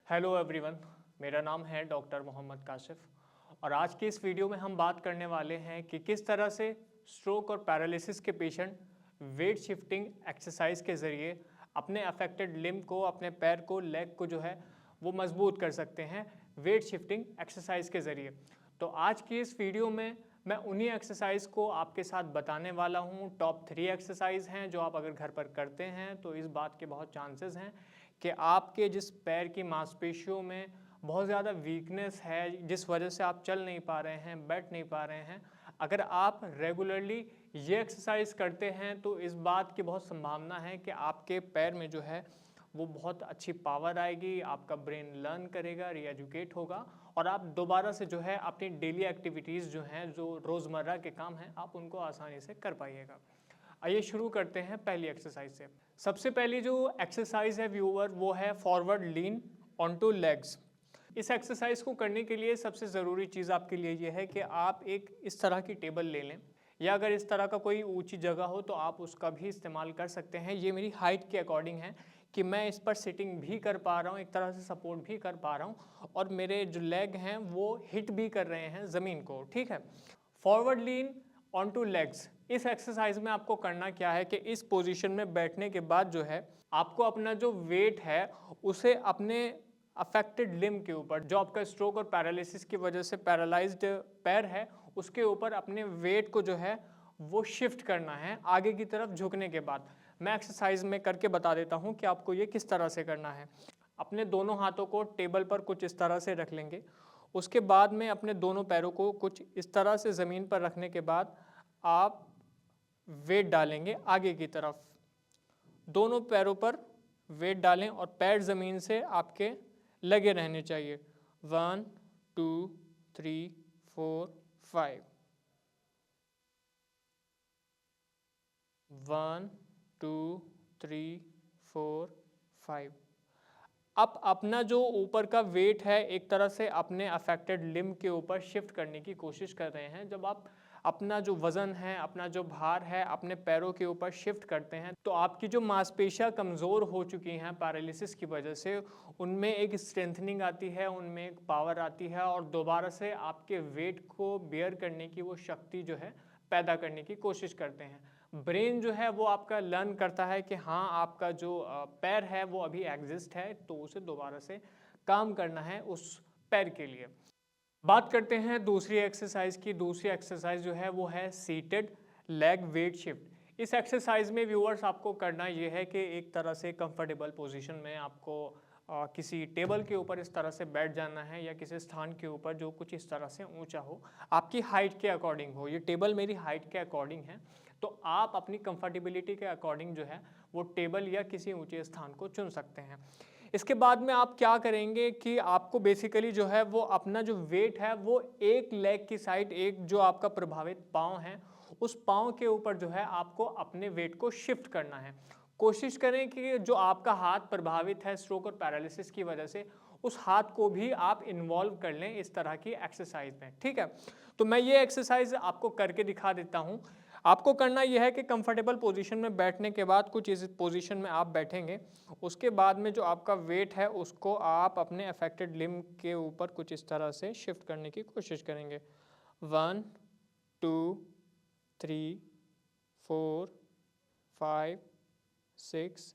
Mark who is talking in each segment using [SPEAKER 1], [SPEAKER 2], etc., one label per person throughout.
[SPEAKER 1] Hello everyone, मेरा नाम है डॉक्टर मोहम्मद काशिफ और आज की इस वीडियो में हम बात करने वाले हैं कि किस तरह से स्ट्रोक और पैरालिसिस के पेशेंट वेट शिफ्टिंग एक्सरसाइज के ज़रिए अपने अफेक्टेड लिम्ब को, अपने पैर को, लेग को जो है वो मजबूत कर सकते हैं वेट शिफ्टिंग एक्सरसाइज के ज़रिए। तो आज की इस वीडियो में मैं उन्हीं एक्सरसाइज को आपके साथ बताने वाला हूँ। टॉप 3 एक्सरसाइज हैं जो आप अगर घर पर करते हैं तो इस बात के बहुत चांसेस हैं कि आपके जिस पैर की मांसपेशियों में बहुत ज़्यादा वीकनेस है, जिस वजह से आप चल नहीं पा रहे हैं, बैठ नहीं पा रहे हैं, अगर आप रेगुलरली ये एक्सरसाइज करते हैं तो इस बात की बहुत संभावना है कि आपके पैर में जो है वो बहुत अच्छी पावर आएगी, आपका ब्रेन लर्न करेगा, रीएजुकेट होगा और आप दोबारा से जो है अपनी डेली एक्टिविटीज़ जो हैं, जो रोज़मर्रा के काम हैं, आप उनको आसानी से कर पाइएगा। आइए शुरू करते हैं पहली एक्सरसाइज से। सबसे पहली जो एक्सरसाइज है व्यूअर, वो है फॉरवर्ड लीन ऑनटू लेग्स। इस एक्सरसाइज को करने के लिए सबसे ज़रूरी चीज़ आपके लिए ये है कि आप एक इस तरह की टेबल ले लें, या अगर इस तरह का कोई ऊंची जगह हो तो आप उसका भी इस्तेमाल कर सकते हैं। ये मेरी हाइट के अकॉर्डिंग है कि मैं इस पर सिटिंग भी कर पा रहा हूँ, एक तरह से सपोर्ट भी कर पा रहा हूँ और मेरे जो लेग हैं वो हिट भी कर रहे हैं ज़मीन को। ठीक है, forward lean on two legs. इस एक्सरसाइज में आपको करना क्या है कि इस पोजीशन में बैठने के बाद जो है आपको अपना जो वेट है उसे अपने अफेक्टेड लिम्ब के ऊपर, जो आपका स्ट्रोक और पैरालिसिस की वजह से पैरालाइज्ड पैर है, उसके ऊपर अपने वेट को जो है वो शिफ्ट करना है आगे की तरफ झुकने के बाद। मैं एक्सरसाइज में करके बता देता हूँ कि आपको ये किस तरह से करना है। अपने दोनों हाथों को टेबल पर कुछ इस तरह से रख लेंगे। उसके बाद में अपने दोनों पैरों को कुछ इस तरह से ज़मीन पर रखने के बाद आप वेट डालेंगे आगे की तरफ। दोनों पैरों पर वेट डालें और पैर ज़मीन से आपके लगे रहने चाहिए। 1 2 3 4 5। 1 2 3 4 5। आप अपना जो ऊपर का वेट है एक तरह से अपने अफेक्टेड लिम्ब के ऊपर शिफ्ट करने की कोशिश कर रहे हैं। जब आप अपना जो वज़न है, अपना जो भार है अपने पैरों के ऊपर शिफ्ट करते हैं तो आपकी जो मांसपेशियां कमज़ोर हो चुकी हैं पैरालिसिस की वजह से, उनमें एक स्ट्रेंथनिंग आती है, उनमें एक पावर आती है और दोबारा से आपके वेट को बेयर करने की वो शक्ति जो है पैदा करने की कोशिश करते हैं। ब्रेन जो है वो आपका लर्न करता है कि हाँ, आपका जो पैर है वो अभी एग्जिस्ट है, तो उसे दोबारा से काम करना है उस पैर के लिए। बात करते हैं दूसरी एक्सरसाइज की। दूसरी एक्सरसाइज जो है वो है सीटेड लेग वेट शिफ्ट। इस एक्सरसाइज में व्यूअर्स आपको करना ये है कि एक तरह से कंफर्टेबल पोजीशन में आपको किसी टेबल के ऊपर इस तरह से बैठ जाना है या किसी स्थान के ऊपर जो कुछ इस तरह से ऊंचा हो, आपकी हाइट के अकॉर्डिंग हो। ये टेबल मेरी हाइट के अकॉर्डिंग है, तो आप अपनी कंफर्टेबिलिटी के अकॉर्डिंग जो है वो टेबल या किसी ऊंचे स्थान को चुन सकते हैं। इसके बाद में आप क्या करेंगे कि आपको बेसिकली जो है वो अपना जो वेट है वो एक लेग की साइड, एक जो आपका प्रभावित पाँव है उस पाँव के ऊपर जो है आपको अपने वेट को शिफ्ट करना है। कोशिश करें कि जो आपका हाथ प्रभावित है स्ट्रोक और पैरालिसिस की वजह से, उस हाथ को भी आप इन्वॉल्व कर लें इस तरह की एक्सरसाइज में। ठीक है, तो मैं ये एक्सरसाइज आपको करके दिखा देता हूँ। आपको करना यह है कि कंफर्टेबल पोजीशन में बैठने के बाद कुछ इस पोजीशन में आप बैठेंगे। उसके बाद में जो आपका वेट है उसको आप अपने अफेक्टेड लिम्ब के ऊपर कुछ इस तरह से शिफ्ट करने की कोशिश करेंगे। 1 2 3 4 5 6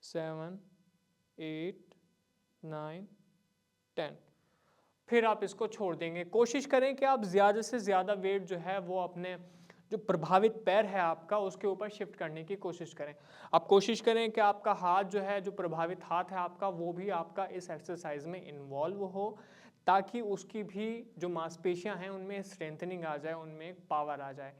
[SPEAKER 1] 7 8 9 10। फिर आप इसको छोड़ देंगे। कोशिश करें कि आप ज़्यादा से ज़्यादा वेट जो है वो अपने जो प्रभावित पैर है आपका उसके ऊपर शिफ्ट करने की कोशिश करें। आप कोशिश करें कि आपका हाथ जो है, जो प्रभावित हाथ है आपका, वो भी आपका इस एक्सरसाइज में इन्वॉल्व हो, ताकि उसकी भी जो मांसपेशियां हैं उनमें स्ट्रेंथनिंग आ जाए, उनमें एक पावर आ जाए।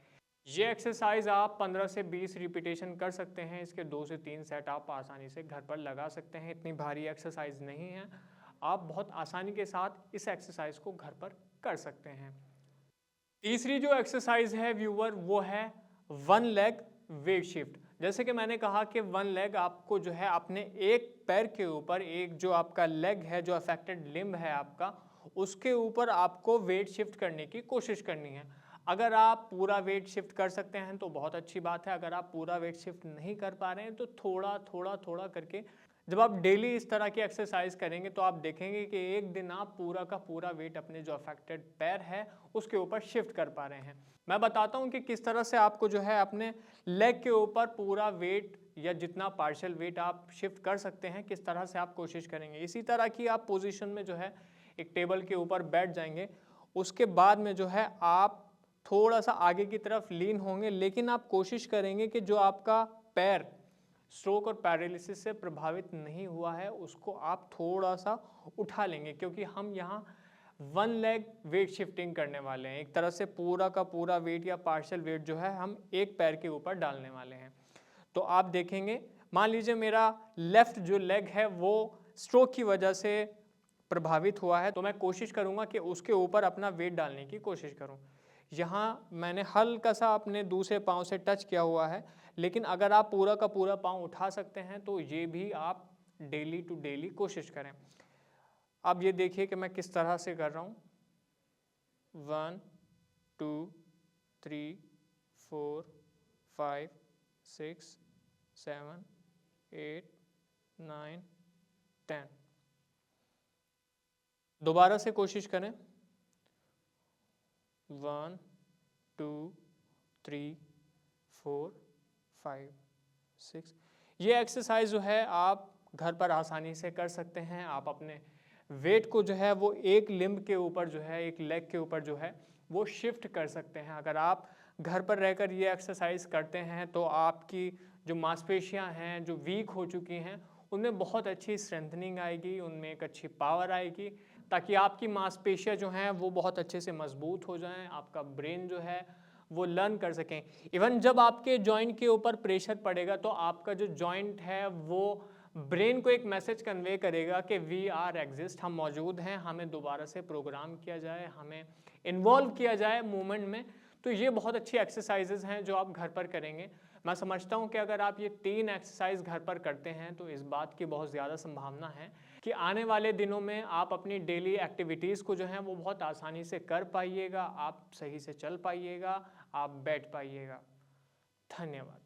[SPEAKER 1] ये एक्सरसाइज आप 15 से 20 रिपीटेशन कर सकते हैं। इसके 2 से 3 सेट आप आसानी से घर पर लगा सकते हैं। इतनी भारी एक्सरसाइज नहीं है, आप बहुत आसानी के साथ इस एक्सरसाइज को घर पर कर सकते हैं। तीसरी जो एक्सरसाइज है व्यूअर, वो है वन लेग वेट शिफ्ट। जैसे कि मैंने कहा कि वन लेग आपको जो है अपने एक पैर के ऊपर, एक जो आपका लेग है, जो अफेक्टेड लिम्ब है आपका, उसके ऊपर आपको वेट शिफ्ट करने की कोशिश करनी है। अगर आप पूरा वेट शिफ्ट कर सकते हैं तो बहुत अच्छी बात है। अगर आप पूरा वेट शिफ्ट नहीं कर पा रहे हैं तो थोड़ा थोड़ा थोड़ा करके जब आप डेली इस तरह की एक्सरसाइज करेंगे तो आप देखेंगे कि एक दिन आप पूरा का पूरा वेट अपने जो अफेक्टेड पैर है उसके ऊपर शिफ्ट कर पा रहे हैं। मैं बताता हूँ कि किस तरह से आपको जो है अपने लेग के ऊपर पूरा वेट या जितना पार्शियल वेट आप शिफ्ट कर सकते हैं, किस तरह से आप कोशिश करेंगे। इसी तरह की आप पोजीशन में जो है एक टेबल के ऊपर बैठ जाएंगे। उसके बाद में जो है आप थोड़ा सा आगे की तरफ लीन होंगे, लेकिन आप कोशिश करेंगे कि जो आपका पैर स्ट्रोक और पैरालिसिस से प्रभावित नहीं हुआ है उसको आप थोड़ा सा उठा लेंगे, क्योंकि हम यहाँ वन लेग वेट शिफ्टिंग करने वाले हैं। एक तरह से पूरा का पूरा वेट या पार्शियल वेट जो है हम एक पैर के ऊपर डालने वाले हैं। तो आप देखेंगे, मान लीजिए मेरा लेफ्ट जो लेग है वो स्ट्रोक की वजह से प्रभावित हुआ है, तो मैं कोशिश करूंगा कि उसके ऊपर अपना वेट डालने की कोशिश करूं। यहाँ मैंने हल्का सा अपने दूसरे पाँव से टच किया हुआ है, लेकिन अगर आप पूरा का पूरा पाँव उठा सकते हैं तो ये भी आप डेली टू डेली कोशिश करें। अब ये देखिए कि मैं किस तरह से कर रहा हूँ। 1 2 3 4 5 6 7 8 9 10। दोबारा से कोशिश करें। 1 2 3 4 5 6। ये एक्सरसाइज जो है आप घर पर आसानी से कर सकते हैं। आप अपने वेट को जो है वो एक लिम्ब के ऊपर जो है, एक लेग के ऊपर जो है वो शिफ्ट कर सकते हैं। अगर आप घर पर रहकर ये एक्सरसाइज करते हैं तो आपकी जो मांसपेशियां हैं जो वीक हो चुकी हैं उनमें बहुत अच्छी स्ट्रेंथनिंग आएगी, उनमें एक अच्छी पावर आएगी, ताकि आपकी मांसपेशियां जो हैं वो बहुत अच्छे से मजबूत हो जाएं, आपका ब्रेन जो है वो लर्न कर सकें। इवन जब आपके जॉइंट के ऊपर प्रेशर पड़ेगा तो आपका जो जॉइंट है वो ब्रेन को एक मैसेज कन्वे करेगा कि वी आर एग्जिस्ट, हम मौजूद हैं, हमें दोबारा से प्रोग्राम किया जाए, हमें इन्वॉल्व किया जाए मूवमेंट में। तो ये बहुत अच्छी एक्सरसाइजेज हैं जो आप घर पर करेंगे। मैं समझता हूँ कि अगर आप ये 3 एक्सरसाइज घर पर करते हैं तो इस बात की बहुत ज़्यादा संभावना है कि आने वाले दिनों में आप अपनी डेली एक्टिविटीज़ को जो है वो बहुत आसानी से कर पाइएगा, आप सही से चल पाइएगा, आप बैठ पाइएगा। धन्यवाद।